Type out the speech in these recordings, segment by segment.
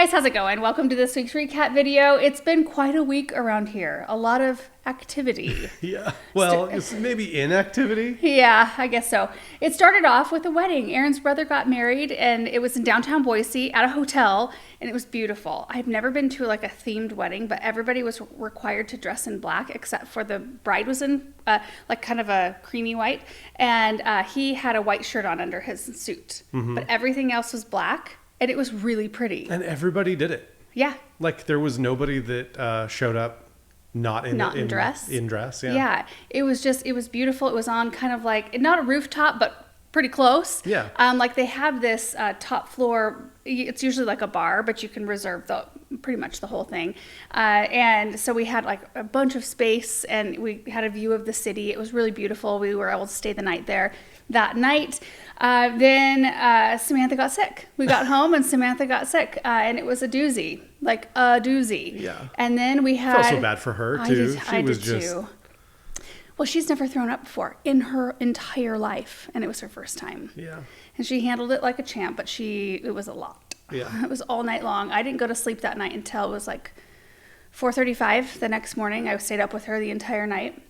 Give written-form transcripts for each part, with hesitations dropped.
guys, how's it going? Welcome to this week's recap video. It's been quite a week around here. A lot of activity. Yeah, well, it's maybe inactivity. Yeah, I guess so. It started off with a wedding. Aaron's brother got married and it was in downtown Boise at a hotel and it was beautiful. I've never been to like a themed wedding, but everybody was required to dress in black except for the bride was in like kind of a creamy white and he had a white shirt on under his suit, but everything else was black. And it was really pretty. And everybody did it. Yeah. Like there was nobody that showed up not in dress. In dress, yeah. Yeah. It was beautiful. It was on kind of like, not a rooftop, but pretty close. Yeah. Like they have this top floor, it's usually like a bar, but you can reserve pretty much the whole thing. And so we had like a bunch of space and we had a view of the city. It was really beautiful. We were able to stay the night there. That night, then Samantha got sick. We got home and Samantha got sick, and it was a doozy, like a doozy. Yeah. And then we had... I felt so bad for her, too. I did too. Well, she's never thrown up before in her entire life, and it was her first time. Yeah. And she handled it like a champ, but it was a lot. Yeah. It was all night long. I didn't go to sleep that night until it was like 4:35 the next morning. I stayed up with her the entire night.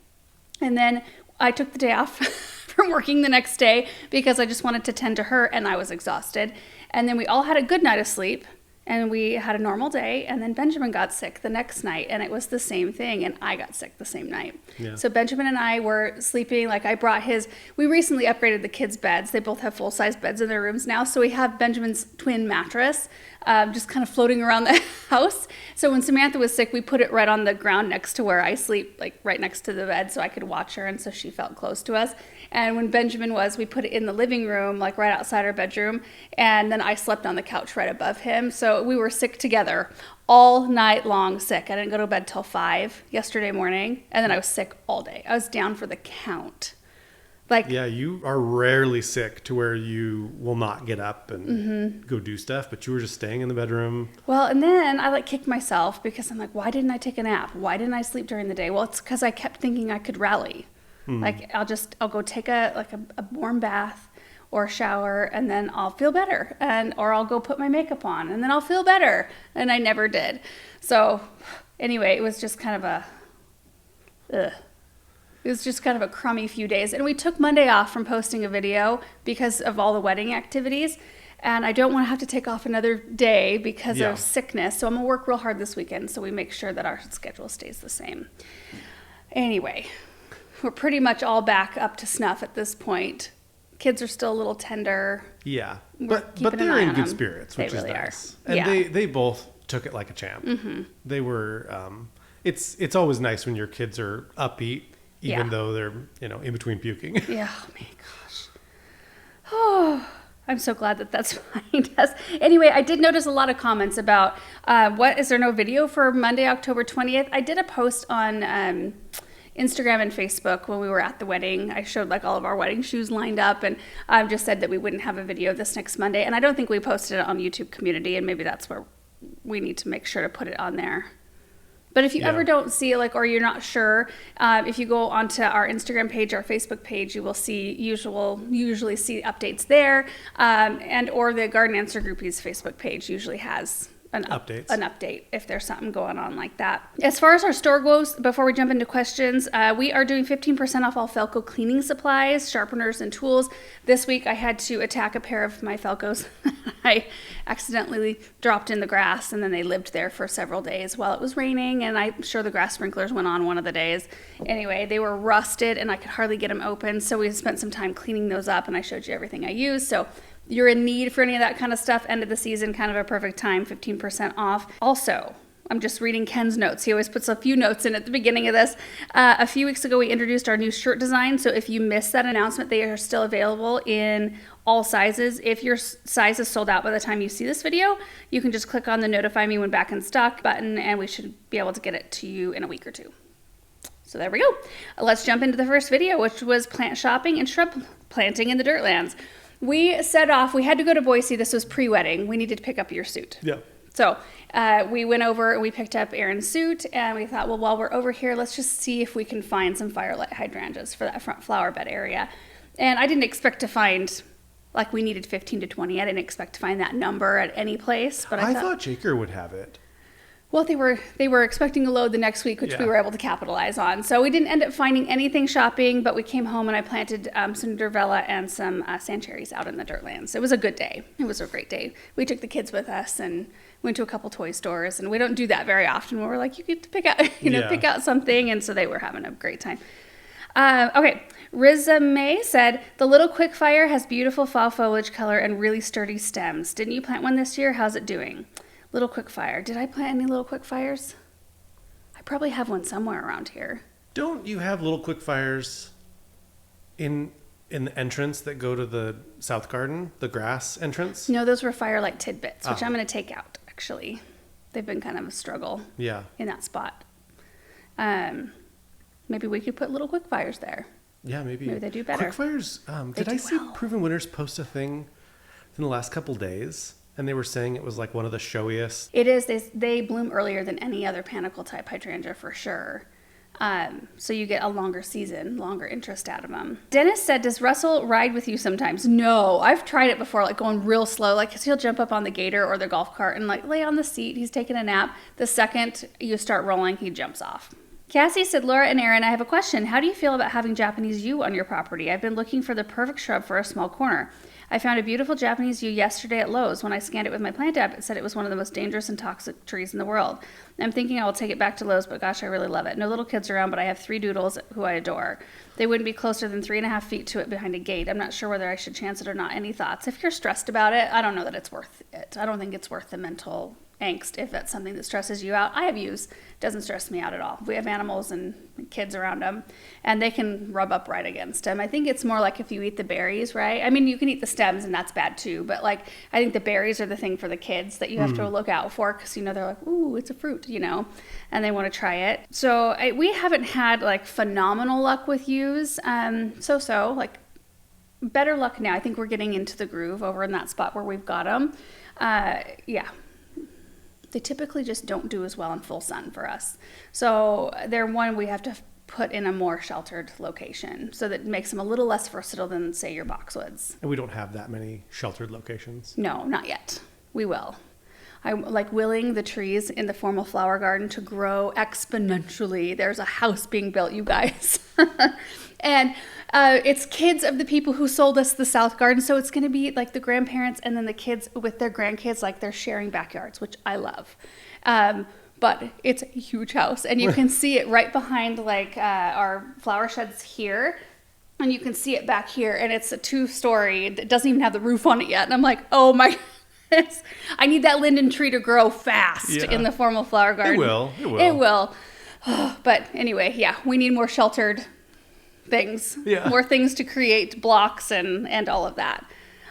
And then I took the day off from working the next day because I just wanted to tend to her and I was exhausted. And then we all had a good night of sleep and we had a normal day. And then Benjamin got sick the next night and it was the same thing. And I got sick the same night. Yeah. So Benjamin and I were sleeping, like I brought we recently upgraded the kids' beds. They both have full-size beds in their rooms now. So we have Benjamin's twin mattress just kind of floating around the house. So when Samantha was sick, we put it right on the ground next to where I sleep, like right next to the bed so I could watch her. And so she felt close to us. And when Benjamin we put it in the living room, like right outside our bedroom. And then I slept on the couch right above him. So we were sick together all night long, sick. I didn't go to bed till 5 yesterday morning. And then I was sick all day. I was down for the count. Yeah, you are rarely sick to where you will not get up and go do stuff, but you were just staying in the bedroom. Well, and then I kicked myself because I'm like, why didn't I take a nap? Why didn't I sleep during the day? Well, it's because I kept thinking I could rally. Like I'll go take a warm bath or shower and then I'll feel better or I'll go put my makeup on and then I'll feel better. And I never did. So anyway, it was just kind of It was just kind of a crummy few days. And we took Monday off from posting a video because of all the wedding activities. And I don't want to have to take off another day because of sickness. So I'm going to work real hard this weekend so we make sure that our schedule stays the same. Anyway, we're pretty much all back up to snuff at this point. Kids are still a little tender. Yeah, but they're in good spirits, which is nice. And they both took it like a champ. They were, it's always nice when your kids are upbeat. Even though they're, in between puking. Yeah, oh my gosh. Oh, I'm so glad that that's behind us. Anyway, I did notice a lot of comments about is there no video for Monday, October 20th? I did a post on Instagram and Facebook when we were at the wedding. I showed all of our wedding shoes lined up and just said that we wouldn't have a video this next Monday. And I don't think we posted it on YouTube community and maybe that's where we need to make sure to put it on there. But if you ever don't see it, or you're not sure, if you go onto our Instagram page, our Facebook page, you will usually see updates there, or the Garden Answer Groupies Facebook page usually has an update if there's something going on like that. As far as our store goes, before we jump into questions, we are doing 15% off all Felco cleaning supplies, sharpeners, and tools. This week I had to attack a pair of my Felcos. I accidentally dropped in the grass and then they lived there for several days while it was raining, and I'm sure the grass sprinklers went on one of the days. Anyway, they were rusted and I could hardly get them open, so we spent some time cleaning those up and I showed you everything I used. So you're in need for any of that kind of stuff, end of the season, kind of a perfect time, 15% off. Also, I'm just reading Ken's notes. He always puts a few notes in at the beginning of this. A few weeks ago, we introduced our new shirt design. So if you missed that announcement, they are still available in all sizes. If your size is sold out by the time you see this video, you can just click on the notify me when back in stock button and we should be able to get it to you in a week or two. So there we go. Let's jump into the first video, which was plant shopping and shrub planting in the Dirtlands. We set off, we had to go to Boise. This was pre-wedding. We needed to pick up your suit. Yeah. So we went over and we picked up Aaron's suit and we thought, well, while we're over here, let's just see if we can find some firelight hydrangeas for that front flower bed area. And I didn't expect to find like we needed 15 to 20. I didn't expect to find that number at any place, but I thought Jaker would have it. Well, they were expecting a load the next week, which we were able to capitalize on. So we didn't end up finding anything shopping, but we came home and I planted some Durvella and some sand cherries out in the Dirtlands. It was a good day. It was a great day. We took the kids with us and went to a couple toy stores, and we don't do that very often. We're like, you get to pick out, pick out something, and so they were having a great time. Okay, Riza May said, the little quickfire has beautiful fall foliage color and really sturdy stems. Didn't you plant one this year? How's it doing? Little quickfire. Did I plant any little quickfires? I probably have one somewhere around here. Don't you have little quickfires in the entrance that go to the south garden, the grass entrance? No, those were firelight tidbits, which I'm going to take out, actually. They've been kind of a struggle in that spot. Maybe we could put little quickfires there. Yeah, maybe. Maybe they do better. Quickfires, did I see Proven Winners post a thing in the last couple days? And they were saying it was like one of the showiest. It is. They bloom earlier than any other panicle type hydrangea for sure. So you get a longer season, longer interest out of them. Dennis said, does Russell ride with you sometimes? No, I've tried it before, like going real slow. Like he'll jump up on the gator or the golf cart and like lay on the seat. He's taking a nap. The second you start rolling, he jumps off. Cassie said, Laura and Aaron, I have a question. How do you feel about having Japanese yew on your property? I've been looking for the perfect shrub for a small corner. I found a beautiful Japanese yew yesterday at Lowe's. When I scanned it with my plant app, it said it was one of the most dangerous and toxic trees in the world. I'm thinking I will take it back to Lowe's, but gosh, I really love it. No little kids around, but I have 3 doodles who I adore. They wouldn't be closer than 3.5 feet to it behind a gate. I'm not sure whether I should chance it or not. Any thoughts? If you're stressed about it, I don't know that it's worth it. I don't think it's worth the mental angst if that's something that stresses you out. I have yews. It doesn't stress me out at all. We have animals and kids around them, and they can rub up right against them. I think it's more like if you eat the berries, right? I mean, you can eat the stems, and that's bad too, but like I think the berries are the thing for the kids that you have to look out for because, they're like, ooh, it's a fruit, and they want to try it. So we haven't had like phenomenal luck with yews. So like better luck now. I think we're getting into the groove over in that spot where we've got them. They typically just don't do as well in full sun for us. So they're one we have to put in a more sheltered location so that makes them a little less versatile than, say, your boxwoods. And we don't have that many sheltered locations. No, not yet. We will. I like willing the trees in the formal flower garden to grow exponentially. There's a house being built, you guys. And it's kids of the people who sold us the South Garden. So it's going to be like the grandparents and then the kids with their grandkids, like they're sharing backyards, which I love. But it's a huge house and you can see it right behind like our flower sheds here. And you can see it back here. And it's a 2-story. It doesn't even have the roof on it yet. And I'm like, oh my goodness. I need that linden tree to grow fast in the formal flower garden. It will. But anyway, we need more sheltered things, more things to create blocks and all of that.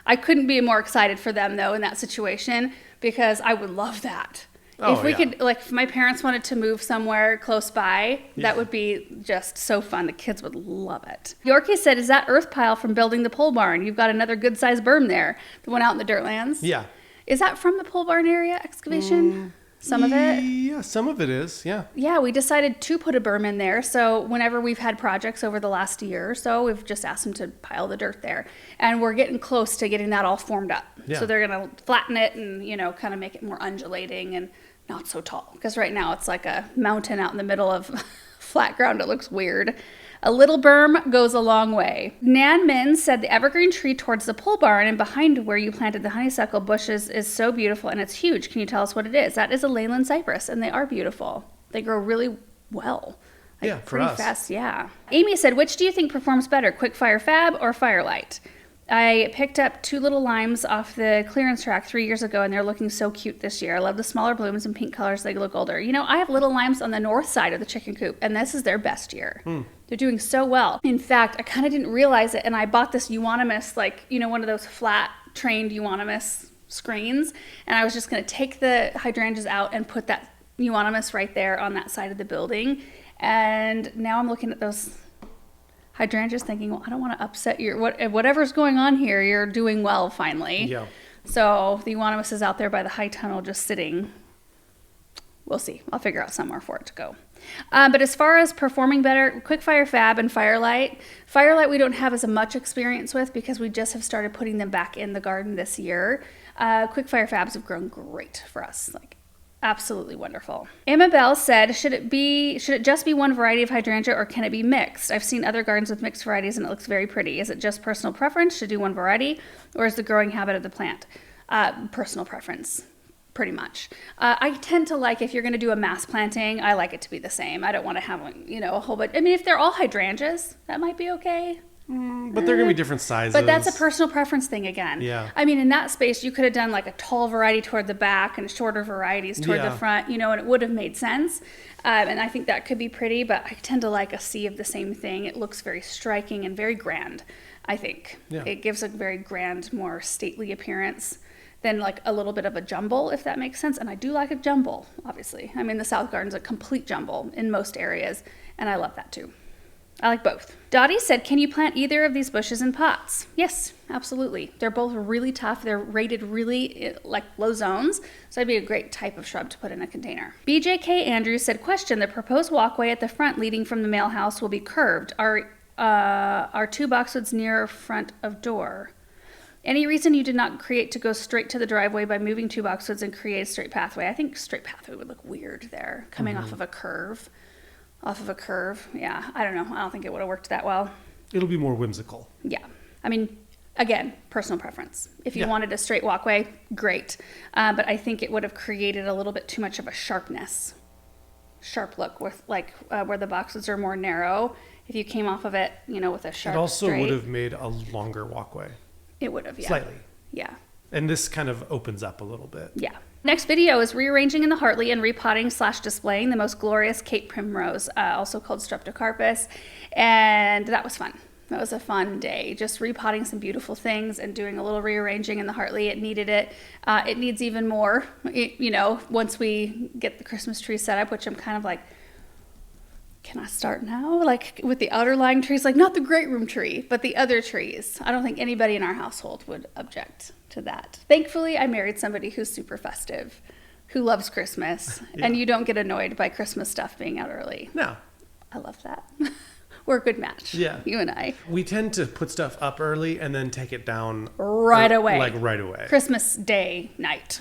I couldn't be more excited for them though in that situation because I would love that. If we could, like if my parents wanted to move somewhere close by, that would be just so fun. The kids would love it. Yorkie said, is that earth pile from building the pole barn? You've got another good sized berm there. The one out in the Dirtlands? Yeah. Is that from the pole barn area excavation? Some of it? Yeah, some of it is, yeah. Yeah, we decided to put a berm in there. So whenever we've had projects over the last year or so, we've just asked them to pile the dirt there. And we're getting close to getting that all formed up. Yeah. So they're going to flatten it and, kind of make it more undulating and not so tall. Because right now it's like a mountain out in the middle of flat ground. It looks weird. A little berm goes a long way. Nan Min said the evergreen tree towards the pole barn and behind where you planted the honeysuckle bushes is so beautiful and it's huge. Can you tell us what it is? That is a Leyland cypress and they are beautiful. They grow really well. Like, pretty fast, yeah. Amy said, which do you think performs better, Quickfire Fab or Firelight? I picked up 2 little limes off the clearance rack 3 years ago, and they're looking so cute this year. I love the smaller blooms and pink colors. They look older. I have little limes on the north side of the chicken coop, and this is their best year. They're doing so well. In fact, I kind of didn't realize it, and I bought this euonymus, one of those flat trained euonymus screens, and I was just going to take the hydrangeas out and put that euonymus right there on that side of the building. And now I'm looking at those hydrangeas thinking, well, I don't want to upset whatever's going on here. You're doing well finally. Yeah. So the euonymus is out there by the high tunnel just sitting. We'll see. I'll figure out somewhere for it to go. But as far as performing better, Quickfire Fab and Firelight we don't have as much experience with because we just have started putting them back in the garden this year. Quickfire Fabs have grown great for us, like absolutely wonderful. Amabel said, should it just be one variety of hydrangea or can it be mixed? I've seen other gardens with mixed varieties and it looks very pretty. Is it just personal preference to do one variety or is the growing habit of the plant? Personal preference. Pretty much. I tend to like, if you're going to do a mass planting, I like it to be the same. I don't want to have, a whole bunch. I mean, if they're all hydrangeas, that might be okay. But they're going to be different sizes. But that's a personal preference thing again. Yeah. I mean, in that space, you could have done like a tall variety toward the back and shorter varieties toward the front, and it would have made sense. And I think that could be pretty, but I tend to like a sea of the same thing. It looks very striking and very grand, I think. Yeah. It gives a very grand, more stately appearance than like a little bit of a jumble, if that makes sense. And I do like a jumble, obviously. I mean, the South Garden's a complete jumble in most areas, and I love that too. I like both. Dottie said, can you plant either of these bushes in pots? Yes, absolutely. They're both really tough. They're rated really like low zones, so it'd be a great type of shrub to put in a container. BJK Andrews said, question, the proposed walkway at the front leading from the mail house will be curved. Are 2 boxwoods near front of door? Any reason you did not create to go straight to the driveway by moving 2 boxwoods and create a straight pathway? I think straight pathway would look weird there, coming off of a curve. Yeah, I don't know. I don't think it would have worked that well. It'll be more whimsical. Yeah. I mean, again, personal preference. If you wanted a straight walkway, great. But I think it would have created a little bit too much of a sharp look with like where the boxwoods are more narrow. If you came off of it, with a sharp It also straight, would have made a longer walkway. It would have, yeah. Slightly. Yeah. And this kind of opens up a little bit. Yeah. Next video is rearranging in the Hartley and repotting/displaying the most glorious Cape Primrose, also called Streptocarpus. And that was fun. That was a fun day. Just repotting some beautiful things and doing a little rearranging in the Hartley. It needed it. It needs even more, once we get the Christmas tree set up, which I'm kind of like, can I start now? Like with the outer lying trees, like not the great room tree, but the other trees. I don't think anybody in our household would object to that. Thankfully, I married somebody who's super festive, who loves Christmas, and you don't get annoyed by Christmas stuff being out early. No. I love that. We're a good match. Yeah. You and I. We tend to put stuff up early and then take it down right away. Like right away. Christmas Day night.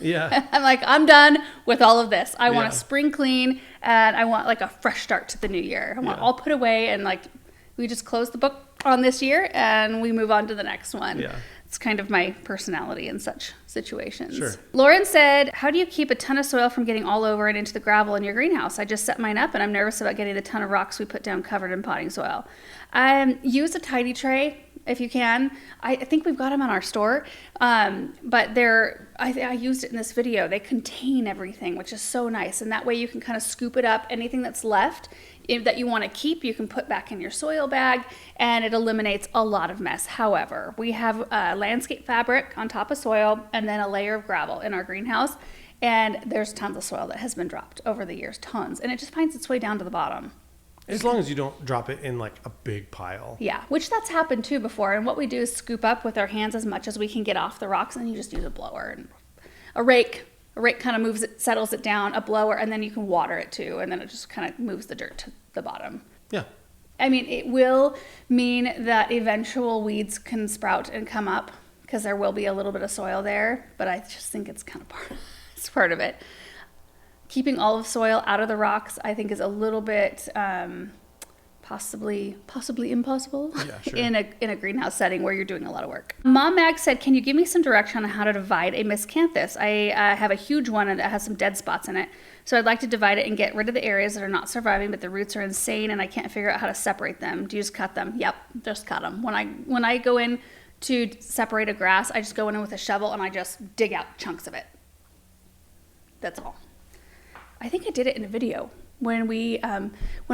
Yeah. I'm like, I'm done with all of this. I want to spring clean and I want like a fresh start to the new year. I want all put away and like we just close the book on this year and we move on to the next one. Yeah. It's kind of my personality in such situations. Sure. Lauren said, how do you keep a ton of soil from getting all over and into the gravel in your greenhouse? I just set mine up and I'm nervous about getting the ton of rocks we put down covered in potting soil. Use a tidy tray if you can. I think we've got them on our store, but I used it in this video. They contain everything, which is so nice. And that way you can kind of scoop it up. Anything that's left that you want to keep, you can put back in your soil bag and it eliminates a lot of mess. However, we have landscape fabric on top of soil and then a layer of gravel in our greenhouse. And there's tons of soil that has been dropped over the years, tons. And it just finds its way down to the bottom. As long as you don't drop it in like a big pile. Yeah, which that's happened too before. And what we do is scoop up with our hands as much as we can get off the rocks, and you just use a blower and a rake. A rake kind of moves it, settles it down, a blower, and then you can water it too, and then it just kind of moves the dirt to the bottom. Yeah. I mean, it will mean that eventual weeds can sprout and come up because there will be a little bit of soil there, but I just think it's kind of part of it. Keeping all of soil out of the rocks, I think, is a little bit possibly impossible in a greenhouse setting where you're doing a lot of work. Mom Mag said, can you give me some direction on how to divide a miscanthus? I have a huge one and it has some dead spots in it. So I'd like to divide it and get rid of the areas that are not surviving, but the roots are insane and I can't figure out how to separate them. Do you just cut them? Yep, just cut them. When I go in to separate a grass, I just go in with a shovel and I just dig out chunks of it. That's all. I think I did it in a video when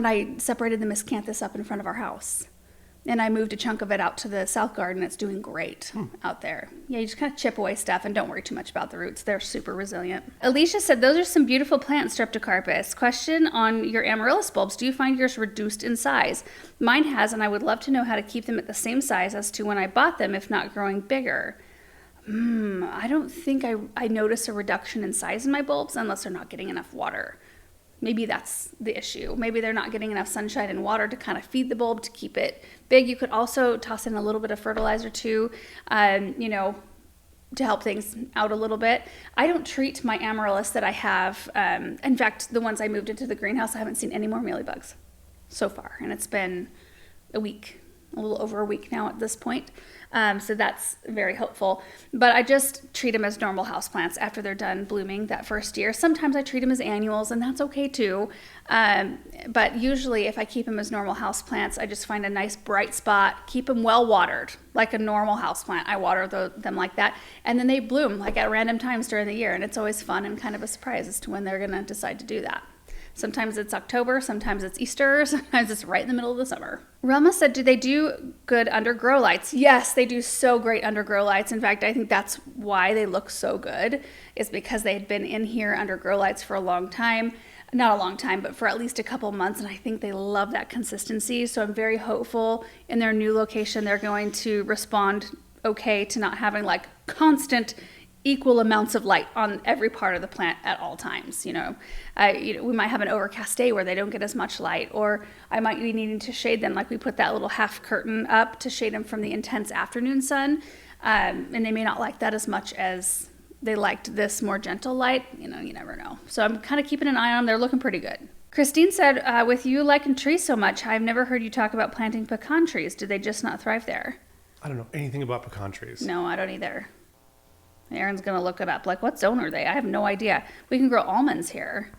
I separated the miscanthus up in front of our house. And I moved a chunk of it out to the south garden. It's doing great out there. Yeah, you just kind of chip away stuff and don't worry too much about the roots. They're super resilient. Alicia said, those are some beautiful plants, Streptocarpus. Question on your amaryllis bulbs. Do you find yours reduced in size? Mine has, and I would love to know how to keep them at the same size as to when I bought them, if not growing bigger. I don't think I notice a reduction in size in my bulbs unless they're not getting enough water. maybe that's the issue. Maybe they're not getting enough sunshine and water to kind of feed the bulb to keep it big. You could also toss in a little bit of fertilizer too, to help things out a little bit. I don't treat my amaryllis that I have. In fact, the ones I moved into the greenhouse, I haven't seen any more mealybugs so far. And it's been a little over a week now at this point. So that's very helpful. But I just treat them as normal houseplants after they're done blooming that first year. Sometimes I treat them as annuals, and that's okay too. But usually if I keep them as normal houseplants, I just find a nice bright spot, keep them well watered, like a normal houseplant. I water them like that. And then they bloom like at random times during the year. And it's always fun and kind of a surprise as to when they're going to decide to do that. Sometimes it's October, sometimes it's Easter, sometimes it's right in the middle of the summer. Relma said, do they do good under grow lights? Yes, they do so great under grow lights. In fact, I think that's why they look so good, is because they had been in here under grow lights for a long time. Not a long time, but for at least a couple months, and I think they love that consistency. So I'm very hopeful in their new location they're going to respond okay to not having like constant equal amounts of light on every part of the plant at all times. We might have an overcast day where they don't get as much light, or I might be needing to shade them, like we put that little half curtain up to shade them from the intense afternoon sun, and they may not like that as much as they liked this more gentle light. You never know. So I'm kind of keeping an eye on them. They're looking pretty good. Christine said, with you liking trees so much, I've never heard you talk about planting pecan trees. Do they just not thrive there? I don't know anything about pecan trees. No, I don't either. Aaron's going to look it up. Like, what zone are they? I have no idea. We can grow almonds here,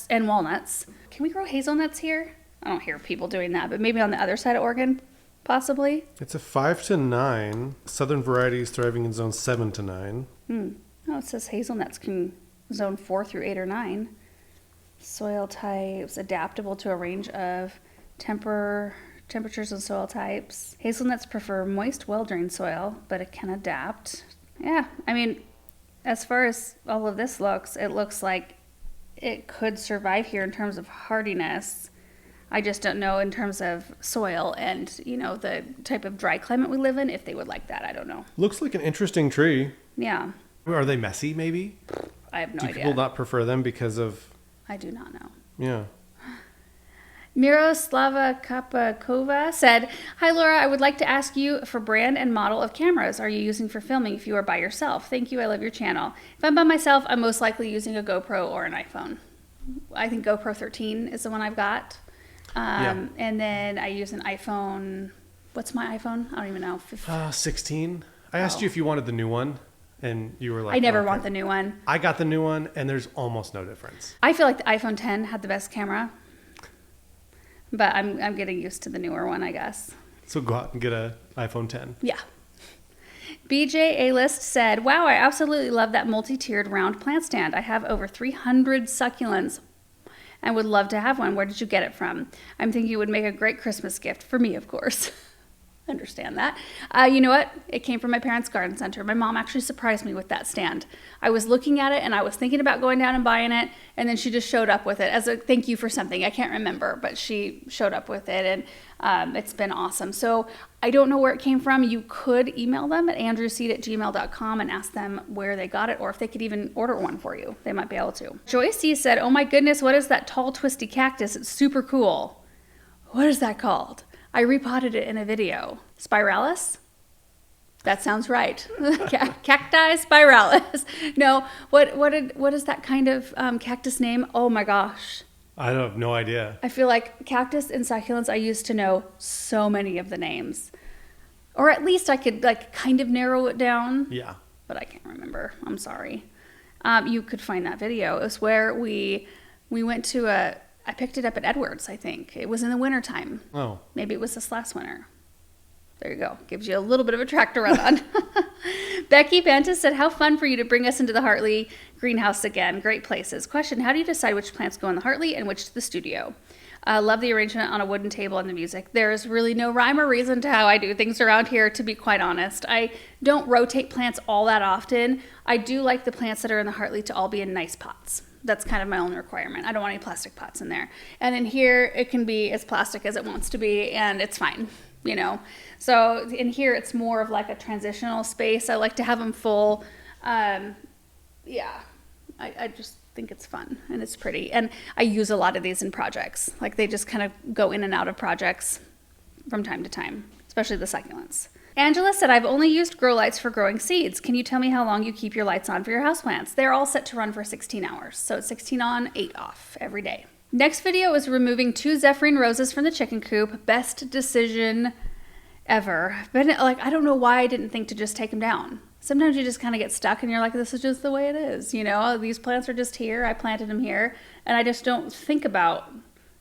and walnuts. Can we grow hazelnuts here? I don't hear people doing that, but maybe on the other side of Oregon, possibly. It's a 5 to 9. Southern varieties thriving in zone 7 to 9. Oh, it says hazelnuts can zone 4 through 8 or 9. Soil types, adaptable to a range of temperatures and soil types. Hazelnuts prefer moist, well-drained soil, but it can adapt. Yeah, I mean, as far as all of this looks, it looks like it could survive here in terms of hardiness. I just don't know in terms of soil and, the type of dry climate we live in, if they would like that. I don't know. Looks like an interesting tree. Yeah. Are they messy, maybe? I have no idea. Do people not prefer them because of... I do not know. Yeah. Miroslava Kapakova said, "Hi Laura, I would like to ask you for brand and model of cameras are you using for filming if you are by yourself? Thank you, I love your channel. If I'm by myself, I'm most likely using a GoPro or an iPhone. I think GoPro 13 is the one I've got. And then I use an iPhone. What's my iPhone? I don't even know. 16. I asked you if you wanted the new one, and you were like, I never want the new one. I got the new one, and there's almost no difference. I feel like the iPhone 10 had the best camera. But I'm getting used to the newer one, I guess. So go out and get an iPhone 10. Yeah. BJ A-List said, wow, I absolutely love that multi-tiered round plant stand. I have over 300 succulents and would love to have one. Where did you get it from? I'm thinking it would make a great Christmas gift for me, of course. Understand that. You know what? It came from my parents' garden center. My mom actually surprised me with that stand. I was looking at it and I was thinking about going down and buying it, and then she just showed up with it as a thank you for something. I can't remember, but she showed up with it, and it's been awesome. So I don't know where it came from. You could email them at andrewseed@gmail.com and ask them where they got it, or if they could even order one for you. They might be able to. Joyce C said, oh my goodness, what is that tall twisty cactus? It's super cool. What is that called? I repotted it in a video. Spiralis? That sounds right. Cacti spiralis. No, what is that kind of cactus name? Oh my gosh. I have no idea. I feel like cactus and succulents, I used to know so many of the names. Or at least I could kind of narrow it down. Yeah. But I can't remember. I'm sorry. You could find that video. It was where we went to I picked it up at Edwards, I think. It was in the wintertime. Oh. Maybe it was this last winter. There you go. Gives you a little bit of a track to run on. Becky Bantis said, how fun for you to bring us into the Hartley greenhouse again. Great places. Question, how do you decide which plants go in the Hartley and which to the studio? Love the arrangement on a wooden table and the music. There's really no rhyme or reason to how I do things around here, to be quite honest. I don't rotate plants all that often. I do like the plants that are in the Hartley to all be in nice pots. That's kind of my only requirement. I don't want any plastic pots in there. And in here, it can be as plastic as it wants to be, and it's fine, So in here, it's more of like a transitional space. I like to have them full. I just think it's fun and it's pretty. And I use a lot of these in projects. Like they just kind of go in and out of projects from time to time, especially the succulents. Angela said, I've only used grow lights for growing seeds. Can you tell me how long you keep your lights on for your houseplants? They're all set to run for 16 hours. So it's 16 on, 8 off every day. Next video is removing 2 Zephyrin roses from the chicken coop. Best decision ever. But like, I don't know why I didn't think to just take them down. Sometimes you just kind of get stuck and you're like, this is just the way it is. You know, these plants are just here. I planted them here. And I just don't think about,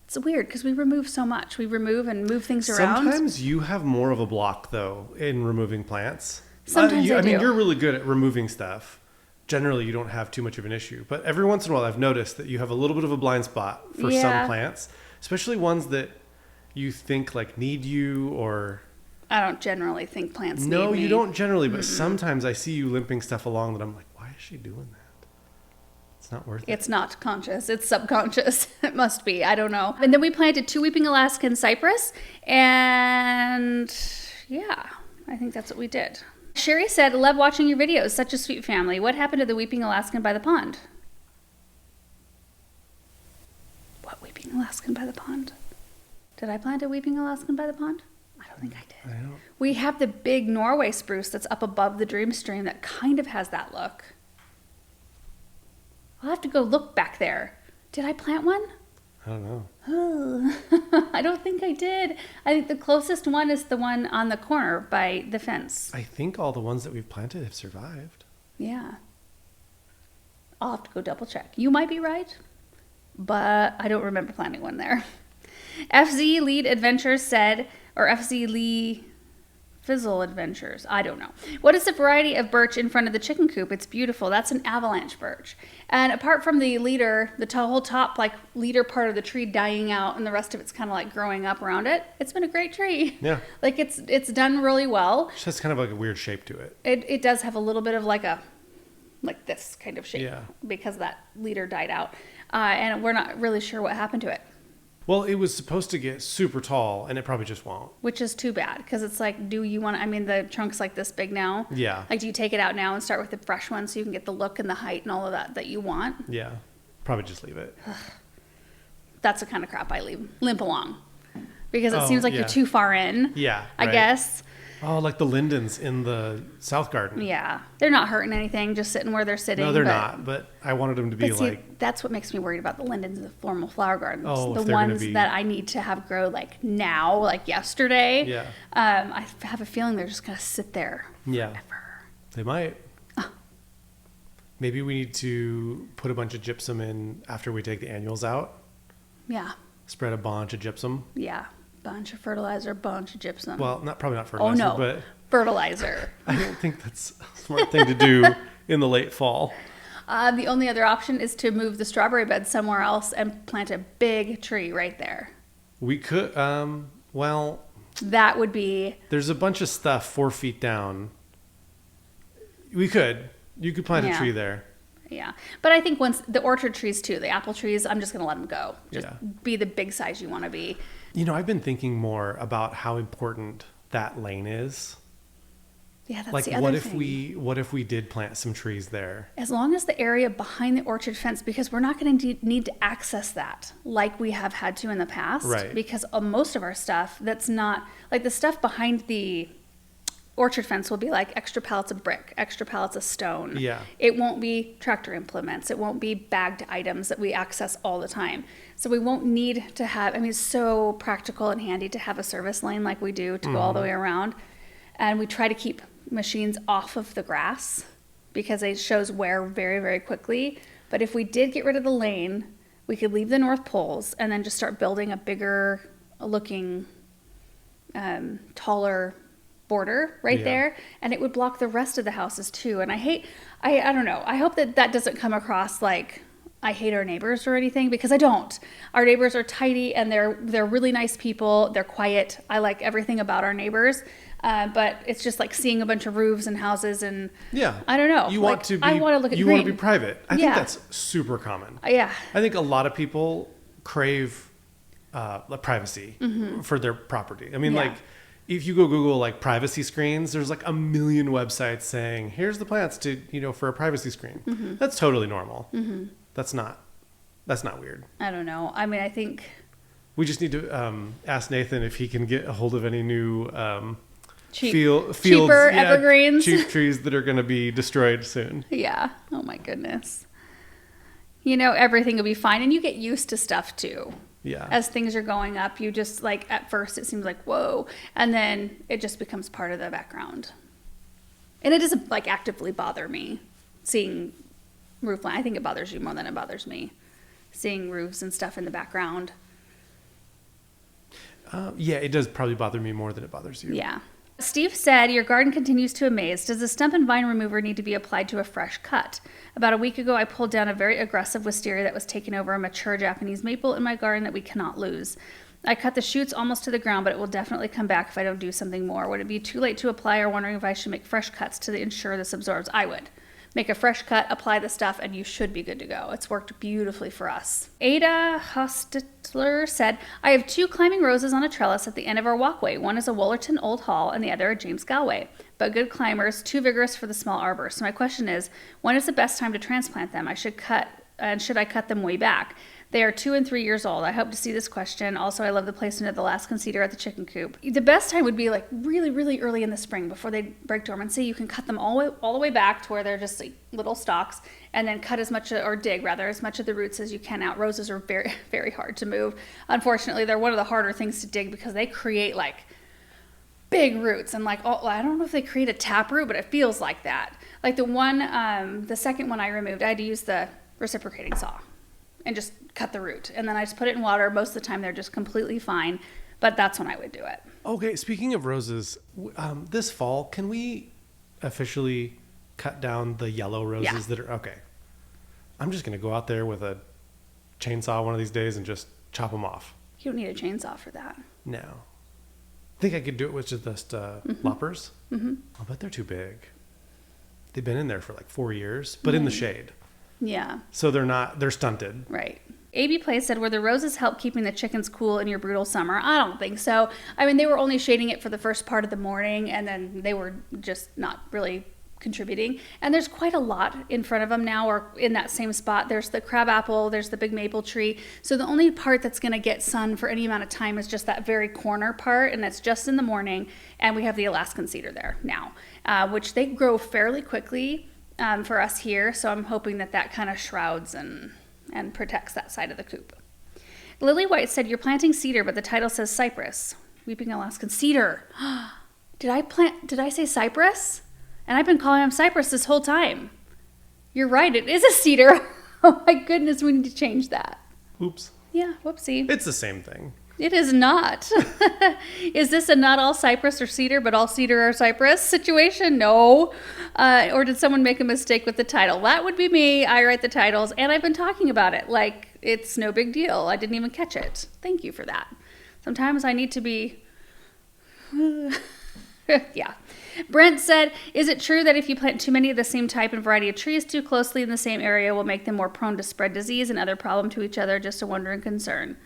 it's weird because we remove so much. We remove and move things around. Sometimes you have more of a block though in removing plants. Sometimes I do. I mean, you're really good at removing stuff. Generally, you don't have too much of an issue. But every once in a while, I've noticed that you have a little bit of a blind spot for some plants, especially ones that you think like need you or... I don't generally think plants need me. No, you don't generally, but sometimes I see you limping stuff along that I'm like, why is she doing that? It's not worth it. It's not conscious. It's subconscious. It must be. I don't know. And then we planted 2 weeping Alaskan cypress. And yeah, I think that's what we did. Sherry said, love watching your videos. Such a sweet family. What happened to the weeping Alaskan by the pond? What weeping Alaskan by the pond? Did I plant a weeping Alaskan by the pond? I don't think I did. I don't. We have the big Norway spruce that's up above the dream stream that kind of has that look. I'll have to go look back there. Did I plant one? I don't know. Oh, I don't think I did. I think the closest one is the one on the corner by the fence. I think all the ones that we've planted have survived. Yeah. I'll have to go double check. You might be right, but I don't remember planting one there. FZ Lead Adventures said, or FZ Lee Fizzle Adventures, I don't know. What is the variety of birch in front of the chicken coop? It's beautiful. That's an avalanche birch. And apart from the leader, the whole top like leader part of the tree dying out and the rest of it's kind of like growing up around it, it's been a great tree. Yeah. Like it's done really well. It has kind of like a weird shape to it. It does have a little bit of like this kind of shape. Yeah. Because that leader died out. And we're not really sure what happened to it. Well, it was supposed to get super tall, and it probably just won't. Which is too bad, because it's like, do you want to, I mean, the trunk's like this big now. Yeah. Like, do you take it out now and start with the fresh one so you can get the look and the height and all of that you want? Yeah. Probably just leave it. That's the kind of crap I limp along. Because it seems like you're too far in. Yeah. I guess. Oh, like the lindens in the South Garden. Yeah. They're not hurting anything, just sitting where they're sitting. No, they're not. But I wanted them to be like... That's what makes me worried about the lindens and the formal flower gardens. Oh, the ones that I need to have grow like now, like yesterday. Yeah. I have a feeling they're just going to sit there forever. They might. Maybe we need to put a bunch of gypsum in after we take the annuals out. Yeah. Spread a bunch of gypsum. Yeah. Bunch of fertilizer, bunch of gypsum. Well, probably not fertilizer, oh, no. but fertilizer. I don't think that's a smart thing to do in the late fall. The only other option is to move the strawberry bed somewhere else and plant a big tree right there. We could, well... That would be... There's a bunch of stuff 4 feet down. We could. You could plant a tree there. Yeah. But I think once the orchard trees too, the apple trees, I'm just going to let them go. Just be the big size you want to be. You know, I've been thinking more about how important that lane is. Yeah, that's like, the other thing. What if we did plant some trees there? As long as the area behind the orchard fence, because we're not going to need to access that like we have had to in the past. Right. Because most of our stuff, that's not, like the stuff behind the orchard fence will be like extra pallets of brick, extra pallets of stone. Yeah. It won't be tractor implements. It won't be bagged items that we access all the time. So we won't need to have, I mean, it's so practical and handy to have a service lane like we do to go all the way around. And we try to keep machines off of the grass because it shows wear very, very quickly. But if we did get rid of the lane, we could leave the North Poles and then just start building a bigger looking, taller border right there, and it would block the rest of the houses too. And I don't know, I hope that doesn't come across like I hate our neighbors or anything, because I don't. Our neighbors are tidy and they're really nice people. They're quiet. I like everything about our neighbors. But it's just like seeing a bunch of roofs and houses and I don't know. You want to be, I want to look at you green. want to be private. I think that's super common. Yeah. I think a lot of people crave privacy for their property. I mean, like, if you go Google like privacy screens, there's like a million websites saying, here's the plants to, for a privacy screen. That's totally normal. That's not weird. I don't know. I mean, I think we just need to ask Nathan if he can get a hold of any new fields, cheaper evergreens, cheap trees that are going to be destroyed soon. Yeah. Oh my goodness. You know, everything will be fine, and you get used to stuff too. Yeah. As things are going up, you just like at first it seems like whoa, and then it just becomes part of the background. And it doesn't like actively bother me seeing roof line. I think it bothers you more than it bothers me seeing roofs and stuff in the background. Yeah, it does probably bother me more than it bothers you. Yeah. Steve said, your garden continues to amaze. Does the stump and vine remover need to be applied to a fresh cut? About a week ago, I pulled down a very aggressive wisteria that was taking over a mature Japanese maple in my garden that we cannot lose. I cut the shoots almost to the ground, but it will definitely come back if I don't do something more. Would it be too late to apply, or wondering if I should make fresh cuts to ensure this absorbs? I would. Make a fresh cut, apply the stuff, and you should be good to go. It's worked beautifully for us. Ada Hostitler said, I have 2 climbing roses on a trellis at the end of our walkway. One is a Wollerton Old Hall and the other a James Galway. But good climbers, too vigorous for the small arbor. So my question is, when is the best time to transplant them? Should I cut them way back? They are 2 and 3 years old. I hope to see this question. Also, I love the placement of the Alaskan cedar at the chicken coop. The best time would be like really, really early in the spring before they break dormancy. You can cut them all the way back to where they're just like little stalks, and then cut as much, or dig rather, as much of the roots as you can out. Roses are very, very hard to move. Unfortunately, they're one of the harder things to dig because they create like big roots, and like, oh, I don't know if they create a tap root, but it feels like that. Like the second one I removed, I had to use the reciprocating saw and just cut the root. And then I just put it in water. Most of the time they're just completely fine, but that's when I would do it. Okay, speaking of roses, this fall, can we officially cut down the yellow roses that are, okay. I'm just going to go out there with a chainsaw one of these days and just chop them off. You don't need a chainsaw for that. No. I think I could do it with just loppers. Mm-hmm. I bet they're too big. They've been in there for like 4 years, but in the shade. Yeah. So they're stunted. Right. AB Play said, were the roses help keeping the chickens cool in your brutal summer? I don't think so. I mean, they were only shading it for the first part of the morning, and then they were just not really contributing. And there's quite a lot in front of them now, or in that same spot. There's the crabapple, there's the big maple tree. So the only part that's going to get sun for any amount of time is just that very corner part, and that's just in the morning. And we have the Alaskan cedar there now, which they grow fairly quickly. For us here, so I'm hoping that kind of shrouds and protects that side of the coop. Lily White said, you're planting cedar, but the title says cypress. Weeping Alaskan cedar. Did I say cypress? And I've been calling them cypress this whole time. You're right, it is a cedar. Oh my goodness, we need to change that. Oops. Yeah, whoopsie. It's the same thing. It is not. Is this a not all cypress or cedar, but all cedar or cypress situation? No. Or did someone make a mistake with the title? That would be me. I write the titles, and I've been talking about it like it's no big deal. I didn't even catch it. Thank you for that. Sometimes I need to be... Yeah. Brent said, is it true that if you plant too many of the same type and variety of trees too closely in the same area will make them more prone to spread disease and other problem to each other? Just a wonder and concern.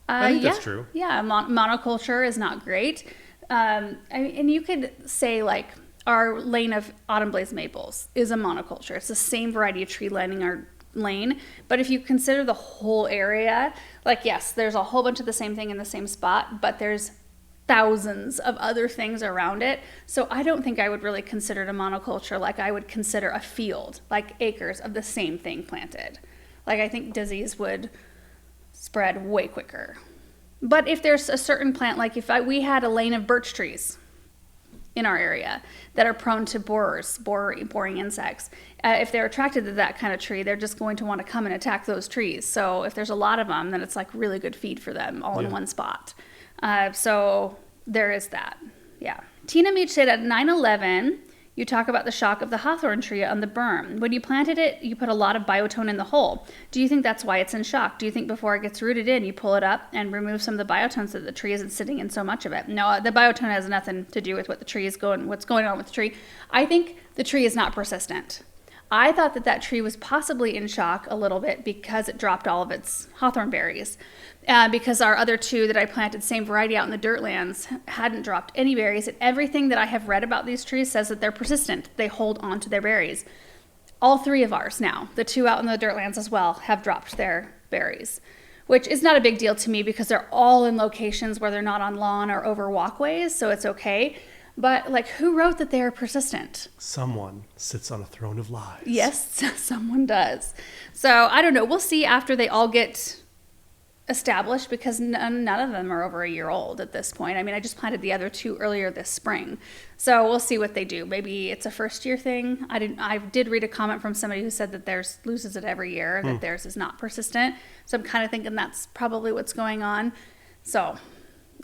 I think that's true. Yeah, monoculture is not great. And you could say like our lane of autumn blaze maples is a monoculture. It's the same variety of tree lining our lane. But if you consider the whole area, like yes, there's a whole bunch of the same thing in the same spot, but there's thousands of other things around it. So I don't think I would really consider it a monoculture like I would consider a field, like acres of the same thing planted. Like I think disease would spread way quicker. But if there's a certain plant, like we had a lane of birch trees in our area that are prone to boring insects. If they're attracted to that kind of tree, they're just going to want to come and attack those trees. So if there's a lot of them, then it's like really good feed for them all in one spot. So there is that. Yeah. Tina Meach said at 9/11, you talk about the shock of the hawthorn tree on the berm. When you planted it, you put a lot of biotone in the hole. Do you think that's why it's in shock? Do you think before it gets rooted in, you pull it up and remove some of the biotone so that the tree isn't sitting in so much of it? No, the biotone has nothing to do with what the tree is what's going on with the tree. I think the tree is not persistent. I thought that tree was possibly in shock a little bit because it dropped all of its hawthorn berries. Because our other two that I planted, same variety out in the dirt lands, hadn't dropped any berries. And everything that I have read about these trees says that they're persistent. They hold on to their berries. all 3 of ours now, the 2 out in the Dirtlands as well, have dropped their berries, which is not a big deal to me because they're all in locations where they're not on lawn or over walkways, so it's okay. But like, who wrote that they are persistent? Someone sits on a throne of lies. Yes, someone does. So I don't know. We'll see after they all get established, because none of them are over a year old at this point. I mean, I just planted the other 2 earlier this spring, so we'll see what they do. Maybe it's a first year thing. I did read a comment from somebody who said that theirs loses it every year, that theirs is not persistent. So I'm kind of thinking that's probably what's going on. So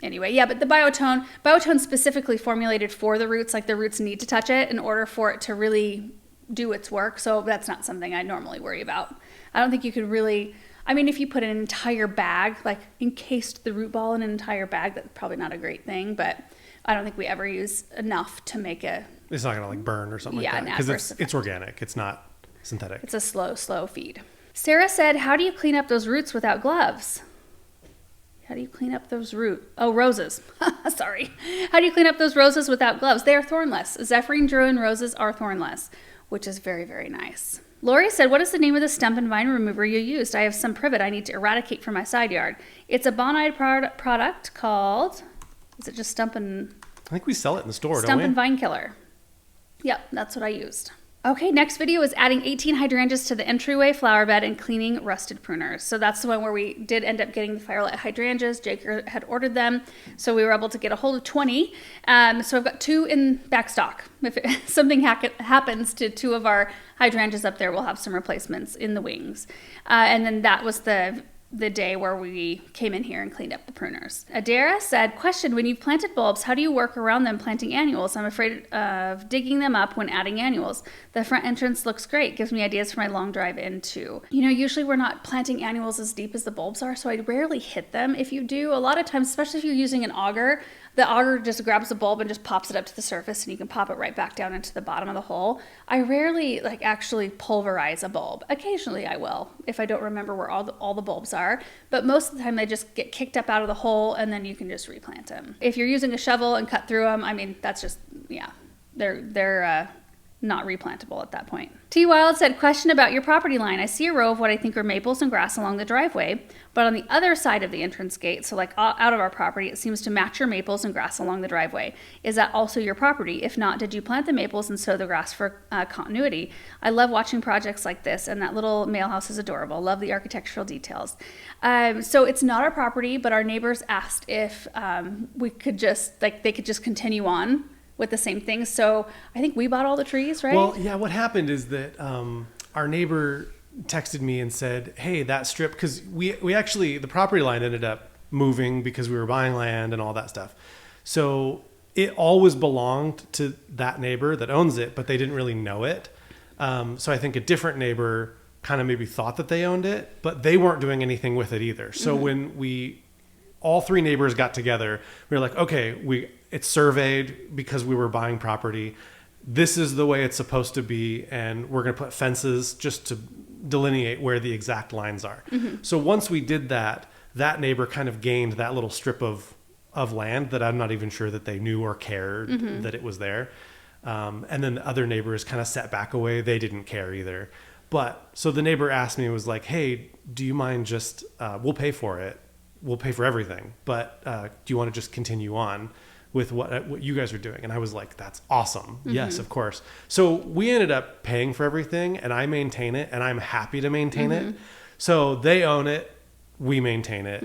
anyway, yeah, but the biotone specifically formulated for the roots. Like, the roots need to touch it in order for it to really do its work. So that's not something I normally worry about. I don't think you could really, I mean, if you put an entire bag, like encased the root ball in an entire bag, that's probably not a great thing, but I don't think we ever use enough to make a... It's not going to like burn or something like that. Because it's organic. It's not synthetic. It's a slow feed. Sarah said, how do you clean up those roots without gloves? How do you clean up those roses? Sorry. How do you clean up those roses without gloves? They are thornless. Zephyrine, Drew, and roses are thornless, which is very, very nice. Lori said, what is the name of the stump and vine remover you used? I have some privet I need to eradicate from my side yard. It's a Bonide product called, is it just Stump and... I think we sell it in the store, don't we? Stump and Vine Killer. Yep, that's what I used. Okay, next video is adding 18 hydrangeas to the entryway flower bed and cleaning rusted pruners. So that's the one where we did end up getting the firelight hydrangeas. Jake had ordered them, so we were able to get a hold of 20. So I've got 2 in back stock. If something happens to 2 of our hydrangeas up there, we'll have some replacements in the wings. And then that was the day where we came in here and cleaned up the pruners. Adara said, question, when you've planted bulbs, how do you work around them planting annuals? I'm afraid of digging them up when adding annuals. The front entrance looks great. Gives me ideas for my long drive in too. You know, usually we're not planting annuals as deep as the bulbs are, so I rarely hit them. If you do, a lot of times, especially if you're using an auger, the auger just grabs the bulb and just pops it up to the surface, and you can pop it right back down into the bottom of the hole. I rarely actually pulverize a bulb. Occasionally I will, if I don't remember where all the bulbs are, but most of the time they just get kicked up out of the hole, and then you can just replant them. If you're using a shovel and cut through them, I mean, that's just, yeah, they're not replantable at that point. T. Wild said, question about your property line. I see a row of what I think are maples and grass along the driveway, but on the other side of the entrance gate, so like out of our property, it seems to match your maples and grass along the driveway. Is that also your property? If not, did you plant the maples and sow the grass for continuity? I love watching projects like this, and that little mail house is adorable. Love the architectural details. So it's not our property, but our neighbors asked if we could just, they could just continue on with the same thing. So I think we bought all the trees, right? Well, yeah, what happened is that our neighbor texted me and said, hey, that strip, because we actually, the property line ended up moving because we were buying land and all that stuff. So it always belonged to that neighbor that owns it, but they didn't really know it. So I think a different neighbor kind of maybe thought that they owned it, but they weren't doing anything with it either. So when all 3 neighbors got together, we were like, okay, it's surveyed because we were buying property. This is the way it's supposed to be, and we're going to put fences just to delineate where the exact lines are. So once we did that, that neighbor kind of gained that little strip of land that I'm not even sure that they knew or cared that it was there. And then the other neighbors kind of sat back away. They didn't care either. But so the neighbor asked me, was like, hey, do you mind just, we'll pay for it. We'll pay for everything. But do you want to just continue on with what you guys are doing? And I was like, that's awesome. Yes, of course. So we ended up paying for everything, and I maintain it, and I'm happy to maintain it. So they own it. We maintain it.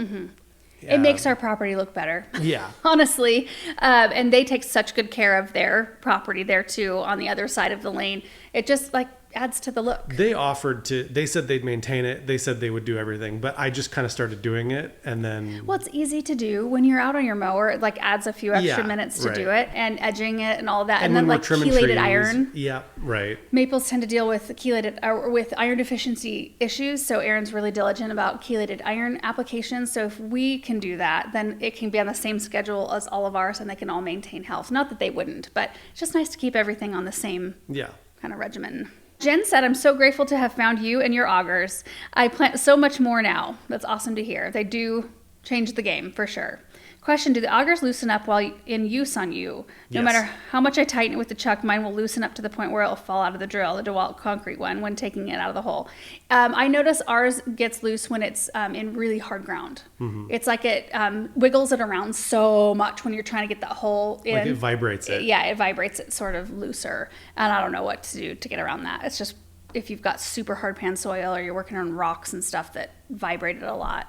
It makes our property look better. Yeah. Honestly. And they take such good care of their property there too, on the other side of the lane. It just adds to the look. They said they'd maintain it. They said they would do everything, but I just kind of started doing it, and then... Well, it's easy to do when you're out on your mower. It adds a few extra minutes to do it, and edging it and all that. And then chelated iron. Yeah, right. Maples tend to deal with with iron deficiency issues, so Aaron's really diligent about chelated iron applications. So if we can do that, then it can be on the same schedule as all of ours, and they can all maintain health. Not that they wouldn't, but it's just nice to keep everything on the same kind of regimen. Jen said, I'm so grateful to have found you and your augers. I plant so much more now. That's awesome to hear. They do change the game for sure. Question, do the augers loosen up while in use on you? No Yes. matter how much I tighten it with the chuck, mine will loosen up to the point where it'll fall out of the drill, the DeWalt concrete one, when taking it out of the hole. I notice ours gets loose when it's in really hard ground. It's like it wiggles it around so much when you're trying to get that hole in. Like it vibrates it. Yeah, it vibrates it sort of looser. And I don't know what to do to get around that. It's just if you've got super hard pan soil or you're working on rocks and stuff that vibrate it a lot.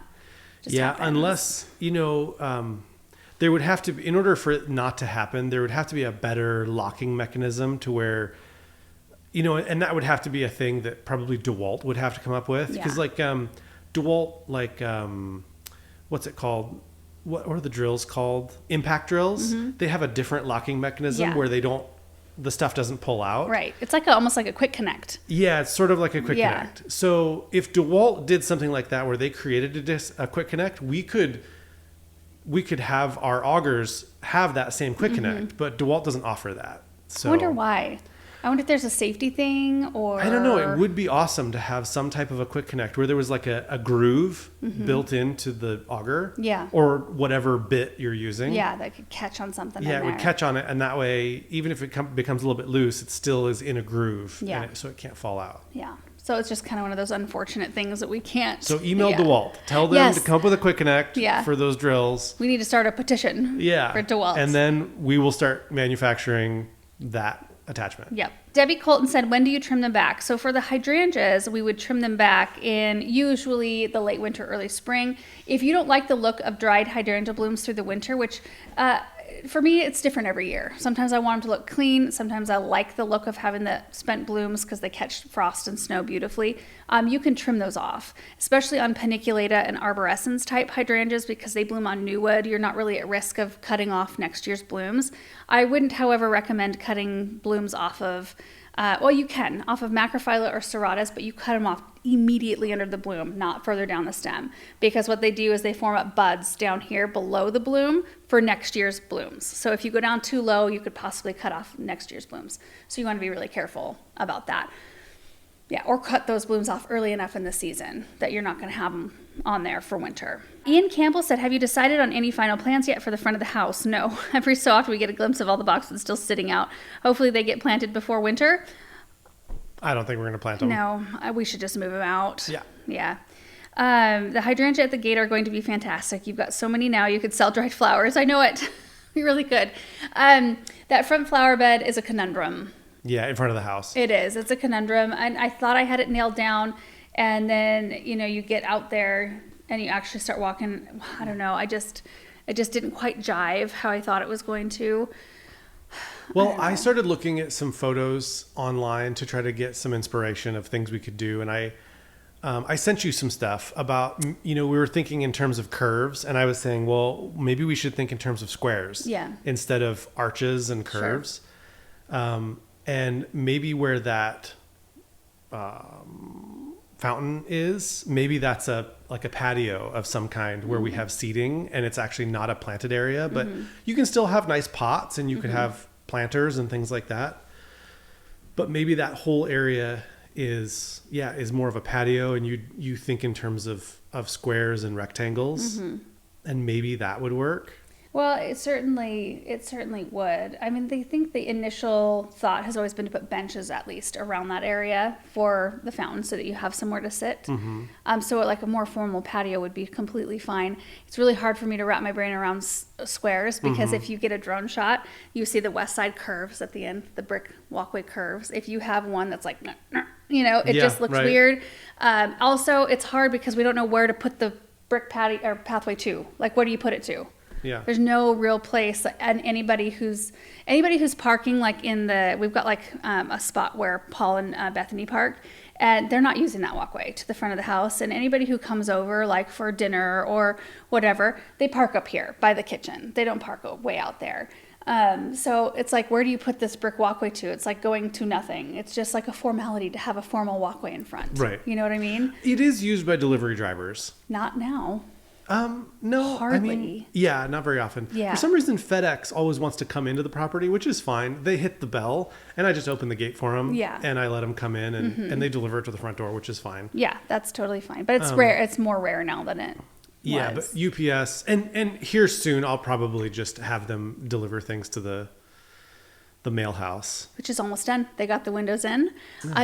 Unless, there would have to be, in order for it not to happen, there would have to be a better locking mechanism to where, and that would have to be a thing that probably DeWalt would have to come up with. Because DeWalt, what's it called? What are the drills called? Impact drills. They have a different locking mechanism where the stuff doesn't pull out. Right. It's like almost like a quick connect. Yeah, it's sort of like a quick connect. So if DeWalt did something like that where they created a quick connect, we could have our augers have that same quick connect, but DeWalt doesn't offer that. So I wonder why. I wonder if there's a safety thing or... I don't know. It would be awesome to have some type of a quick connect where there was like a groove built into the auger. Yeah. Or whatever bit you're using. Yeah, that could catch on something in Yeah, it there. would catch on it. And that way, even if it becomes a little bit loose, it still is in a groove. Yeah. So it can't fall out. Yeah. So it's just kind of one of those unfortunate things that we can't... So email DeWalt. Tell them to come up with a quick connect for those drills. We need to start a petition for DeWalt. And then we will start manufacturing that attachment. Yep. Debbie Colton said, when do you trim them back? So for the hydrangeas, we would trim them back in usually the late winter, early spring. If you don't like the look of dried hydrangea blooms through the winter, which for me, it's different every year. Sometimes I want them to look clean. Sometimes I like the look of having the spent blooms because they catch frost and snow beautifully. You can trim those off, especially on paniculata and arborescens type hydrangeas because they bloom on new wood. You're not really at risk of cutting off next year's blooms. I wouldn't, however, recommend cutting blooms off of you can, off of macrophylla or serratus, but you cut them off immediately under the bloom, not further down the stem. Because what they do is they form up buds down here below the bloom for next year's blooms. So if you go down too low, you could possibly cut off next year's blooms. So you want to be really careful about that. Yeah, or cut those blooms off early enough in the season that you're not going to have them on there for winter. Ian Campbell said, have you decided on any final plans yet for the front of the house? No. Every so often we get a glimpse of all the boxes still sitting out. Hopefully they get planted before winter. I don't think we're going to plant them. No, we should just move them out. Yeah. Yeah. The hydrangea at the gate are going to be fantastic. You've got so many now. You could sell dried flowers. I know it. You really could. That front flower bed is a conundrum. Yeah, in front of the house. It is. It's a conundrum. And I thought I had it nailed down. And then, you get out there and you actually start walking. I don't know. It just didn't quite jive how I thought it was going to. Well, I started looking at some photos online to try to get some inspiration of things we could do. And I sent you some stuff about, we were thinking in terms of curves. And I was saying, well, maybe we should think in terms of squares instead of arches and curves. Sure. And maybe where that fountain is, maybe that's like a patio of some kind where we have seating and it's actually not a planted area, but you can still have nice pots and you can have planters and things like that. But maybe that whole area is more of a patio and you think in terms of squares and rectangles and maybe that would work. Well, it certainly would. I mean, they think the initial thought has always been to put benches at least around that area for the fountain so that you have somewhere to sit. So like a more formal patio would be completely fine. It's really hard for me to wrap my brain around squares because if you get a drone shot, you see the west side curves at the end, the brick walkway curves. If you have one that's like, it just looks weird. Also, it's hard because we don't know where to put the brick patio or pathway to. Like, where do you put it to? Yeah. There's no real place, and anybody who's parking like we've got like a spot where Paul and Bethany park, and they're not using that walkway to the front of the house. And anybody who comes over like for dinner or whatever, they park up here by the kitchen. They don't park way out there. So it's like, where do you put this brick walkway to? It's like going to nothing. It's just like a formality to have a formal walkway in front. Right. You know what I mean? It is used by delivery drivers. Not now. No, hardly. Not very often. Yeah. For some reason, FedEx always wants to come into the property, which is fine. They hit the bell and I just open the gate for them. Yeah. And I let them come in and they deliver it to the front door, which is fine. Yeah, that's totally fine. But it's rare. It's more rare now than it Yeah, but UPS and here soon I'll probably just have them deliver things to the mail house, which is almost done. They got the windows in.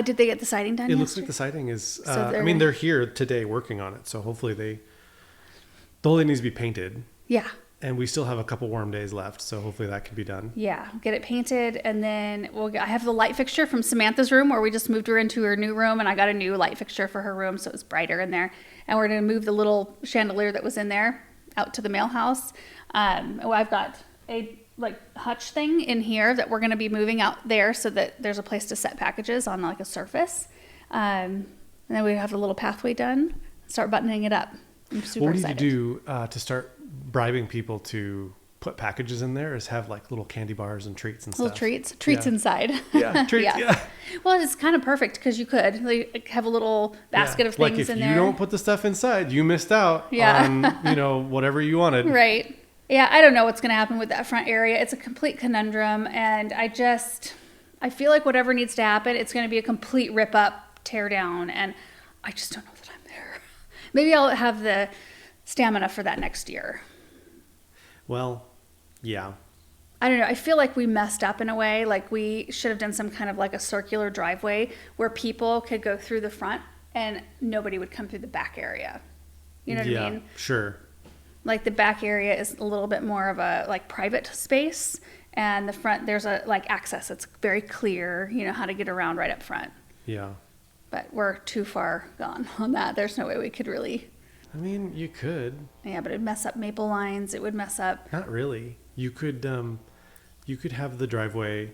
Did they get the siding done? It looks like the siding is. They're here today working on it, so hopefully the whole thing needs to be painted. Yeah. And we still have a couple warm days left, so hopefully that can be done. Yeah, get it painted, and then I have the light fixture from Samantha's room where we just moved her into her new room, and I got a new light fixture for her room, so it was brighter in there. And we're going to move the little chandelier that was in there out to the mail house. I've got a hutch thing in here that we're going to be moving out there so that there's a place to set packages on like a surface. And then we have a little pathway done. Start buttoning it up. I'm super excited. What do you do to start bribing people to put packages in there? Is have like little candy bars and treats and stuff. Little treats inside. Yeah, treats. Yeah. Well, it's kind of perfect because you could have a little basket of things in there. If you don't put the stuff inside, you missed out on whatever you wanted. Right. Yeah, I don't know what's going to happen with that front area. It's a complete conundrum, and I feel like whatever needs to happen, it's going to be a complete rip up, tear down, and I just don't know that I'm there. Maybe I'll have the stamina for that next year. Well, yeah. I don't know. I feel like we messed up in a way. Like we should have done some kind of like a circular driveway where people could go through the front and nobody would come through the back area. You know what I mean? Yeah, sure. Like the back area is a little bit more of a like private space, and the front there's a like access. It's very clear, how to get around right up front. Yeah. But we're too far gone on that. There's no way we could really. I mean, you could. Yeah, but it'd mess up maple lines. It would mess up. Not really. You could have the driveway,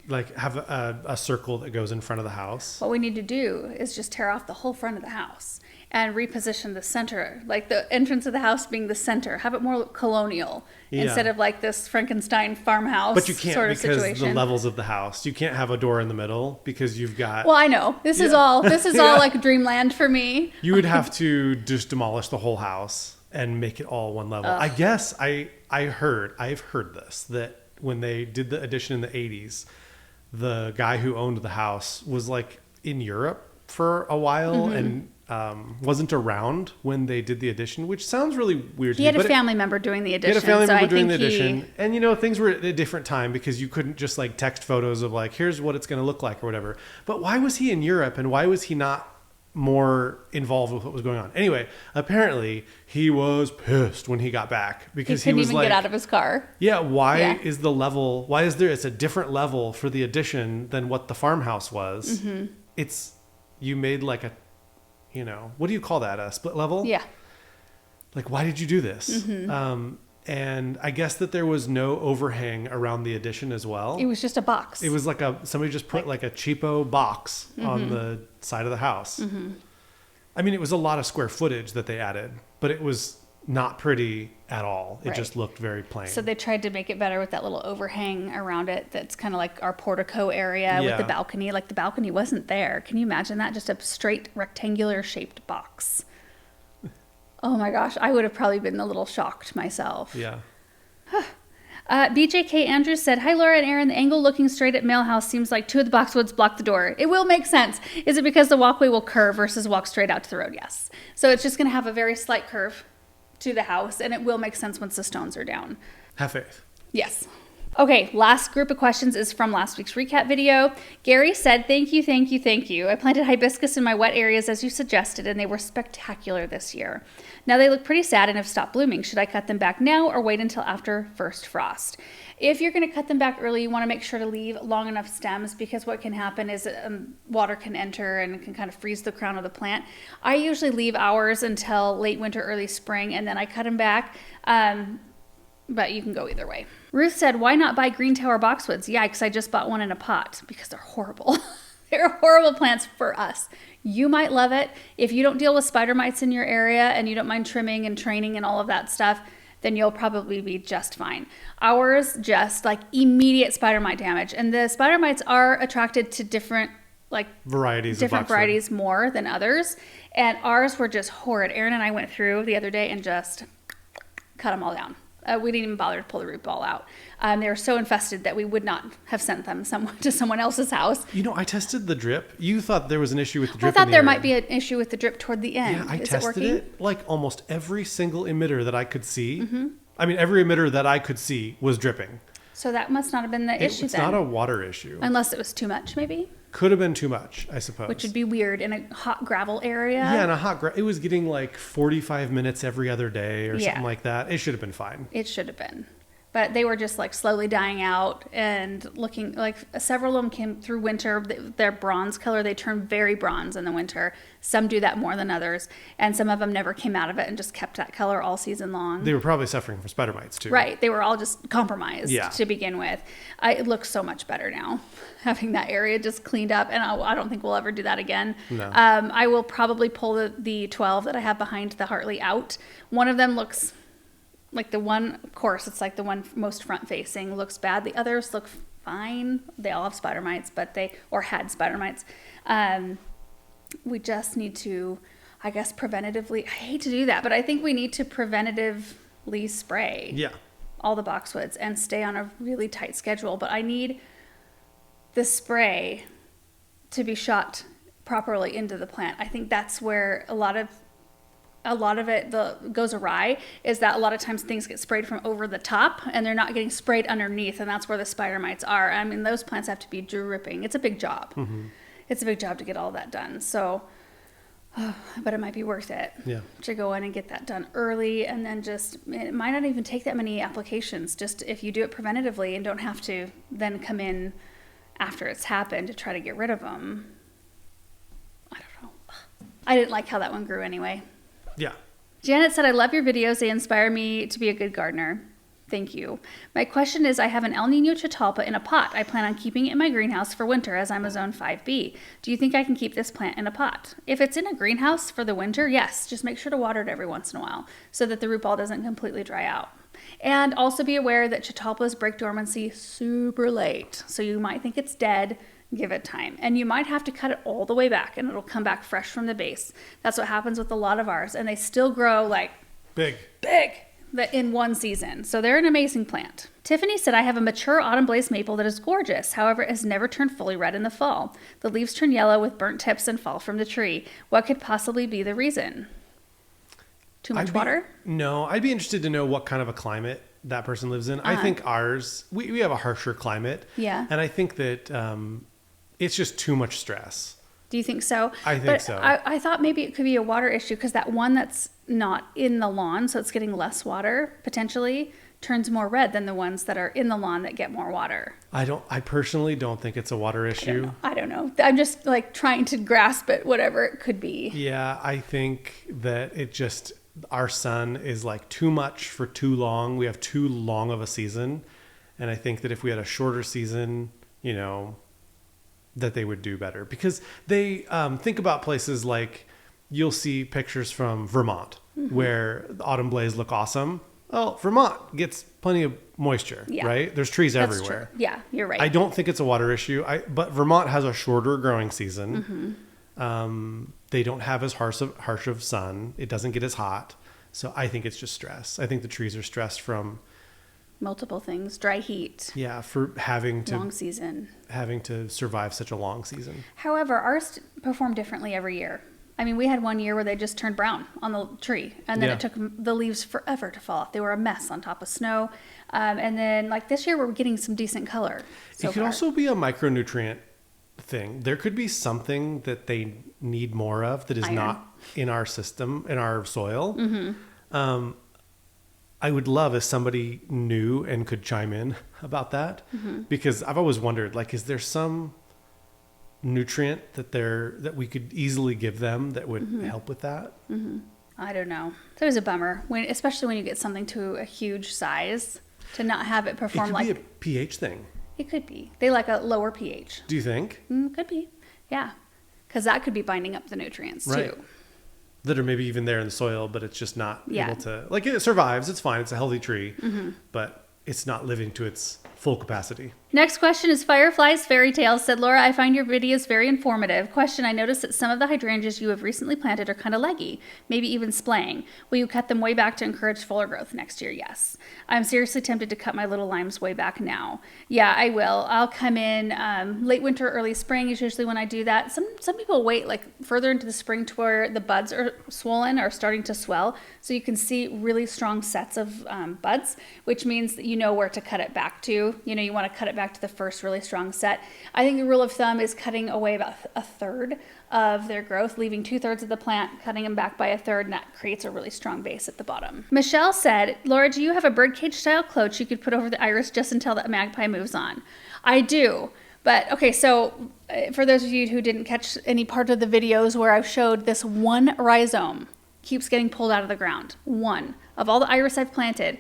like have a circle that goes in front of the house. What we need to do is just tear off the whole front of the house and reposition the center, like the entrance of the house being the center. Have it more colonial instead of like this Frankenstein farmhouse but you can't sort of because situation. the levels of the house. You can't have a door in the middle because you've got. Well, I know this is all like dreamland for me. You would have to just demolish the whole house and make it all one level. I guess I've heard this, that when they did the addition in the 80s, the guy who owned the house was like in Europe for a while and wasn't around when they did the addition, which sounds really weird to me. He had a family member doing the addition. He had a family member doing the addition. And, things were at a different time because you couldn't just like text photos of like, here's what it's going to look like or whatever. But why was he in Europe and why was he not more involved with what was going on? Anyway, apparently he was pissed when he got back because he was couldn't even get out of his car. Yeah, why is it's a different level for the addition than what the farmhouse was? Mm-hmm. You made like a, what do you call that? A split level? Yeah. Like, why did you do this? Mm-hmm. And I guess that there was no overhang around the addition as well. It was just a box. It was like somebody just put like a cheapo box on the side of the house. Mm-hmm. I mean, it was a lot of square footage that they added, but it was not pretty at all. It just looked very plain. So they tried to make it better with that little overhang around it. That's kind of like our portico area with the balcony. Like the balcony wasn't there. Can you imagine that? Just a straight rectangular shaped box. Oh my gosh, I would have probably been a little shocked myself. Yeah. BJK Andrews said, "Hi Laura and Aaron, the angle looking straight at mail house seems like two of the boxwoods block the door. It will make sense. Is it because the walkway will curve versus walk straight out to the road?" Yes. So it's just going to have a very slight curve to the house, and it will make sense once the stones are down. Have faith. Yes. Okay, last group of questions is from last week's recap video. Gary said, thank you. I planted hibiscus in my wet areas as you suggested, and they were spectacular this year. Now they look pretty sad and have stopped blooming. Should I cut them back now or wait until after first frost? If you're going to cut them back early, you want to make sure to leave long enough stems, because what can happen is water can enter and can kind of freeze the crown of the plant. I usually leave ours until late winter, early spring, and then I cut them back. But you can go either way. Ruth said, why not buy green tower boxwoods? Yeah, because I just bought one in a pot because they're horrible. They're horrible plants for us. You might love it. If you don't deal with spider mites in your area and you don't mind trimming and training and all of that stuff, then you'll probably be just fine. Ours just like immediate spider mite damage. And the spider mites are attracted to different varieties more than others. And ours were just horrid. Aaron and I went through the other day and just cut them all down. We didn't even bother to pull the root ball out. They were so infested that we would not have sent them to someone else's house. I tested the drip. You thought there was an issue with the drip. I thought there might be an issue with the drip toward the end. Yeah, I tested it. Like almost every single emitter that I could see. I mean, every emitter that I could see was dripping. So that must not have been the issue then. It's not a water issue. Unless it was too much, maybe? Could have been too much, I suppose. Which would be weird in a hot gravel area. Yeah, in a hot gravel. It was getting like 45 minutes every other day or something like that. It should have been fine. It should have been. But they were just like slowly dying out and looking like several of them came through winter. Their bronze color, they turn very bronze in the winter. Some do that more than others. And some of them never came out of it and just kept that color all season long. They were probably suffering from spider mites too. Right. They were all just compromised to begin with. It looks so much better now, having that area just cleaned up. And I don't think we'll ever do that again. No. I will probably pull the 12 that I have behind the Hartley out. One of them looks... like the one, of course, it's like the one most front facing looks bad. The others look fine. They all have spider mites, or had spider mites. We just need to, I guess, preventatively, I hate to do that, but I think we need to preventatively spray all the boxwoods and stay on a really tight schedule. But I need the spray to be shot properly into the plant. I think that's where a lot of it goes awry, is that a lot of times things get sprayed from over the top and they're not getting sprayed underneath, and that's where the spider mites are. I mean, those plants have to be dripping. It's a big job. It's a big job to get all that done. So, but it might be worth it to go in and get that done early, and then it might not even take that many applications, just if you do it preventatively and don't have to then come in after it's happened to try to get rid of them. I don't know. I didn't like how that one grew anyway. Yeah. Janet said, I love your videos. They inspire me to be a good gardener. Thank you. My question is, I have an El Nino Catalpa in a pot. I plan on keeping it in my greenhouse for winter as I'm a zone 5B. Do you think I can keep this plant in a pot? If it's in a greenhouse for the winter, yes. Just make sure to water it every once in a while so that the root ball doesn't completely dry out. And also be aware that Catalpas break dormancy super late. So you might think it's dead. Give it time. And you might have to cut it all the way back and it'll come back fresh from the base. That's what happens with a lot of ours. And they still grow like big in one season. So they're an amazing plant. Tiffany said, I have a mature autumn blaze maple that is gorgeous. However, it has never turned fully red in the fall. The leaves turn yellow with burnt tips and fall from the tree. What could possibly be the reason? Too much water? No, I'd be interested to know what kind of a climate that person lives in. I think ours, we have a harsher climate. Yeah. And I think that it's just too much stress. Do you think so? I think so. I thought maybe it could be a water issue because that one that's not in the lawn, so it's getting less water potentially, turns more red than the ones that are in the lawn that get more water. I personally don't think it's a water issue. I don't know. I'm just like trying to grasp it, whatever it could be. Yeah, I think that our sun is like too much for too long. We have too long of a season. And I think that if we had a shorter season, that they would do better, because they think about places like, you'll see pictures from Vermont where the autumn blaze look awesome. Well, Vermont gets plenty of moisture, right? There's trees everywhere. True. Yeah, you're right. I don't think it's a water issue. But Vermont has a shorter growing season. They don't have as harsh of sun. It doesn't get as hot. So I think it's just stress. I think the trees are stressed from multiple things. Dry heat. Yeah, for having to survive such a long season. However, ours perform differently every year. I mean, we had one year where they just turned brown on the tree, and then it took the leaves forever to fall off. They were a mess on top of snow. And then like this year, we're getting some decent color. It could also be a micronutrient thing. There could be something that they need more of that is not in our system, in our soil. I would love if somebody knew and could chime in about that, because I've always wondered, like, is there some nutrient that we could easily give them that would help with that? I don't know. That was a bummer, especially when you get something to a huge size, to not have it perform like... It could be a pH thing. It could be. They like a lower pH. Do you think? Could be. Yeah. Because that could be binding up the nutrients too. That are maybe even there in the soil, but it's just not able to, like, it survives. It's fine. It's a healthy tree, but it's not living to its full capacity. Next question is Fireflies Fairy Tales. Said, Laura, I find your videos very informative. Question, I noticed that some of the hydrangeas you have recently planted are kind of leggy, maybe even splaying. Will you cut them way back to encourage fuller growth next year? Yes. I'm seriously tempted to cut my little limes way back now. Yeah, I will. I'll come in late winter, early spring is usually when I do that. Some people wait like further into the spring to where the buds are swollen or starting to swell. So you can see really strong sets of buds, which means that you know where to cut it back to. You know, you want to cut it back to the first really strong set. I think the rule of thumb is cutting away about a third of their growth, leaving 2/3 of the plant, cutting them back by a third, and that creates a really strong base at the bottom. Michelle said, Laura, do you have a birdcage style cloche you could put over the iris just until that magpie moves on? I do. But okay, so for those of you who didn't catch any part of the videos where I showed this one rhizome keeps getting pulled out of the ground, one of all the iris I've planted.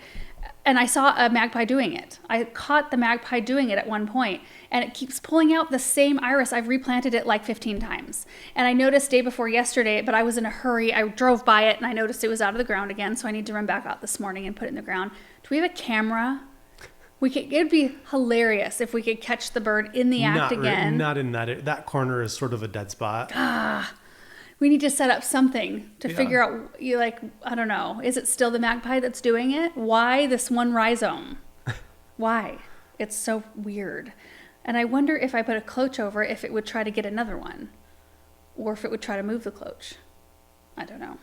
And I saw a magpie doing it. I caught the magpie doing it at one point, and it keeps pulling out the same iris. I've replanted it like 15 times. And I noticed day before yesterday, but I was in a hurry. I drove by it and I noticed it was out of the ground again. So I need to run back out this morning and put it in the ground. Do we have a camera? It'd be hilarious if we could catch the bird in the act again. Not in that corner is sort of a dead spot. We need to set up something to figure out, I don't know, is it still the magpie that's doing it? Why this one rhizome? Why? It's so weird. And I wonder if I put a cloche over, if it would try to get another one. Or if it would try to move the cloche. I don't know.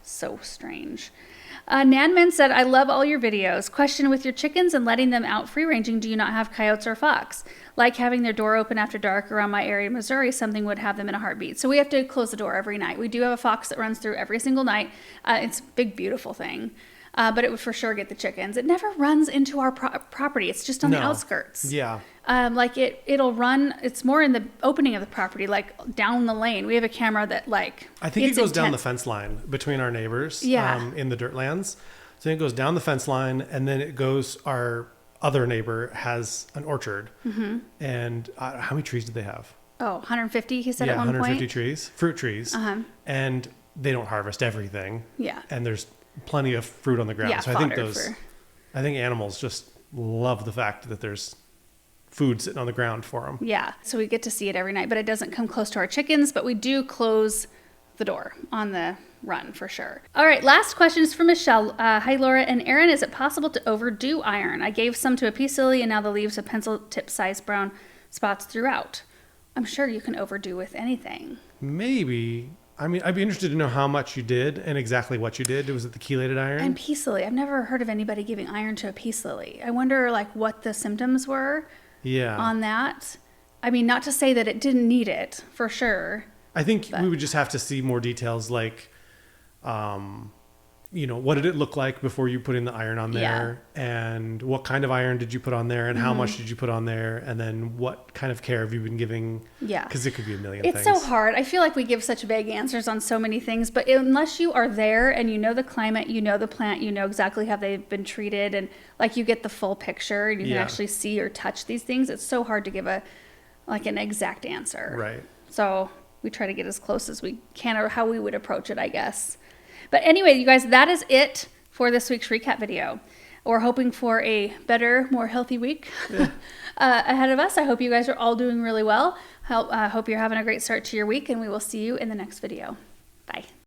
So strange. Nanman said, I love all your videos. Question, with your chickens and letting them out free ranging, do you not have coyotes or fox? Like having their door open after dark around my area in Missouri, something would have them in a heartbeat. So we have to close the door every night. We do have a fox that runs through every single night. It's a big, beautiful thing. But it would for sure get the chickens. It never runs into our property. It's just on the outskirts. Yeah. It'll run. It's more in the opening of the property, like down the lane. We have a camera that I think it goes down the fence line between our neighbors. Yeah. In the dirt lands. So it goes down the fence line, and then it goes. Our other neighbor has an orchard. Mm-hmm. And how many trees do they have? 150. He said at one point. 150 trees, fruit trees. And they don't harvest everything. Yeah. And there's plenty of fruit on the ground. Yeah, so I think animals just love the fact that there's food sitting on the ground for them. Yeah. So we get to see it every night, but it doesn't come close to our chickens, but we do close the door on the run for sure. All right. Last question is from Michelle. Hi, Laura and Aaron. Is it possible to overdo iron? I gave some to a peace lily and now the leaves have pencil tip sized brown spots throughout. I'm sure you can overdo with anything. Maybe. I mean, I'd be interested to know how much you did and exactly what you did. Was it the chelated iron? And peace lily. I've never heard of anybody giving iron to a peace lily. I wonder what the symptoms were on that. I mean, not to say that it didn't need it, for sure. I think we would just have to see more details like, what did it look like before you put in the iron on there? Yeah. And what kind of iron did you put on there? And how much did you put on there? And then what kind of care have you been giving? Yeah. Because it could be a million things. It's so hard. I feel like we give such vague answers on so many things, but unless you are there and you know the climate, you know the plant, you know exactly how they've been treated, and you get the full picture and you can actually see or touch these things, it's so hard to give an exact answer. Right. So we try to get as close as we can, or how we would approach it, I guess. But anyway, you guys, that is it for this week's recap video. We're hoping for a better, more healthy week ahead of us. I hope you guys are all doing really well. Hope you're having a great start to your week, and we will see you in the next video. Bye.